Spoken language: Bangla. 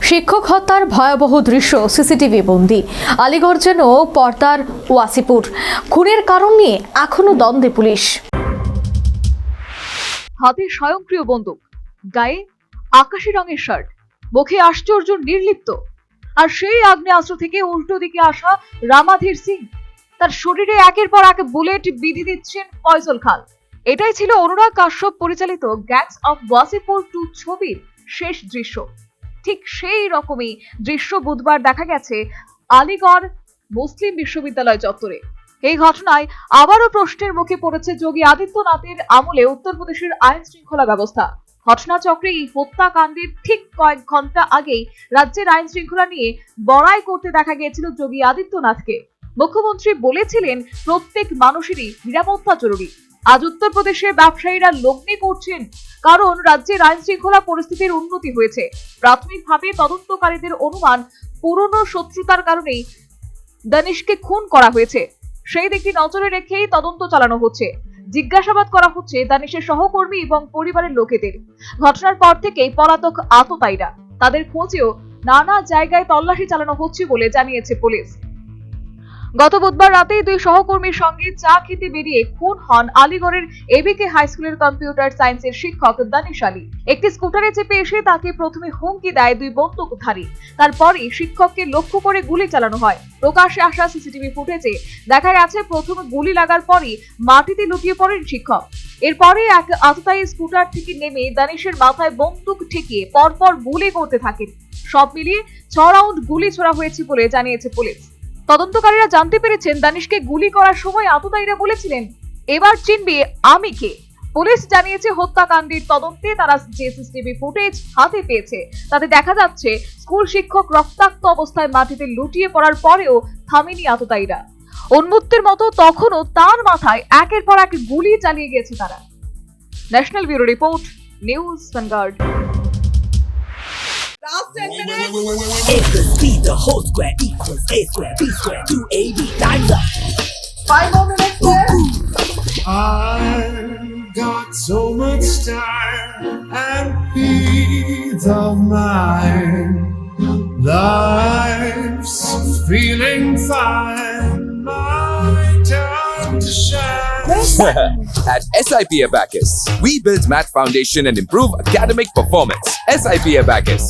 শিক্ষক হত্যার ভয়াবহ দৃশ্য সিসিটিভি বন্দী। আলিগড় যেন পর্দার ওয়াসিপুর। খুনের কারণ নিয়ে এখনো দ্বন্দ্বে পুলিশ। হাতে স্বয়ংক্রিয় বন্দুক, গায়ে আকাশি রঙের শার্ট, মুখে আশ্চর্য নির্লিপ্ত, আর সেই আগ্নেয়াস্ত্র থেকে উল্টো দিকে আসা রামাধীর সিং। তার শরীরে একের পর এক বুলেট বিধি দিচ্ছেন ফয়জল খান। এটাই ছিল অনুরাগ কাশ্যপ পরিচালিত গ্যাংস অফ ওয়াসিপুর 2 ছবির শেষ দৃশ্য। ঠিক সেই রকমই দৃশ্য বুধবার দেখা গেছে আলিগড় মুসলিম বিশ্ববিদ্যালয় চত্বরে। এই ঘটনায় আবারও প্রশ্নের মুখে পড়েছে যোগী আদিত্যনাথের আমলে উত্তরপ্রদেশের আইন শৃঙ্খলা ব্যবস্থা। ঘটনাচক্রে এই হত্যাকাণ্ডের ঠিক কয়েক ঘন্টা আগেই রাজ্যের আইন শৃঙ্খলা নিয়ে বড়াই করতে দেখা গিয়েছিল যোগী আদিত্যনাথকে। মুখ্যমন্ত্রী বলেছিলেন প্রত্যেক মানুষেরই নিরাপত্তা জরুরি। আজ উত্তরপ্রদেশে ব্যবসায়ীরা লগ্নি করছেন, কারণ রাজ্যের আইন শৃঙ্খলা পরিস্থিতির উন্নতি হয়েছে। প্রাথমিকভাবে তদন্তকারীদের অনুমান পুরনো শত্রুতার কারণেই দানিশকে খুন করা হয়েছে। সেই দিকটি নজরে রেখেই তদন্ত চালানো হচ্ছে। জিজ্ঞাসাবাদ করা হচ্ছে দানিশের সহকর্মী এবং পরিবারের লোকেদের। ঘটনার পর থেকেই পলাতক আততায়ীরা, তাদের খোঁজেও নানা জায়গায় তল্লাশি চালানো হচ্ছে বলে জানিয়েছে পুলিশ। গত বুধবার রাতেই 2 সহকর্মীর সঙ্গে চা খেতে বেরিয়ে খুন হন আলিগড়ের এবিকে হাই স্কুলের কম্পিউটার সায়েন্সের শিক্ষক দানিশ আলী। একটি স্কুটারে চেপে এসে তাকে প্রথমে হুমকি দেয় 2 বন্দুকধারী। তারপরই শিক্ষককে লক্ষ্য করে গুলি চালানো হয়। প্রকাশ্যে আসা সিসিটিভি ফুটেজে দেখা গেছে প্রথমে গুলি লাগার পরই মাটিতে লুটিয়ে পড়েন শিক্ষক। এরপরে এক আততায়ী স্কুটার থেকে নেমে দানিশের মাথায় বন্দুক ঠেকিয়ে পরপর গুলি করতে থাকেন। সব মিলিয়ে 6 রাউন্ড গুলি ছোড়া হয়েছে বলে জানিয়েছে পুলিশ। তদন্তকারীরা জানতে পেরেছেন দানিশকে গুলি করার সময় আততায়ীরা বলেছিলেন, এবার চিনবি আমি কে। পুলিশ জানিয়েছে হত্যাকাণ্ডের তদন্তে তারা যে সিসিটিভি ফুটেজ হাতে পেয়েছে তাতে দেখা যাচ্ছে স্কুল শিক্ষক রক্তাক্ত অবস্থায় মাটিতে লুটিয়ে পড়ার পরেও থামেনি আততায়ীরা। উন্মত্তের মতো তখনও তার মাথায় একের পর এক গুলি চালিয়ে গেছে তারা। National bureau report, news vanguard. Last 10 minutes. A plus B, the whole square equals A square, B square, 2AB, time's up. 5 more minutes there. I've got so much time and peace of mind. Life's feeling fine. My time to shine. At SIP Abacus, we build math foundation and improve academic performance. SIP Abacus,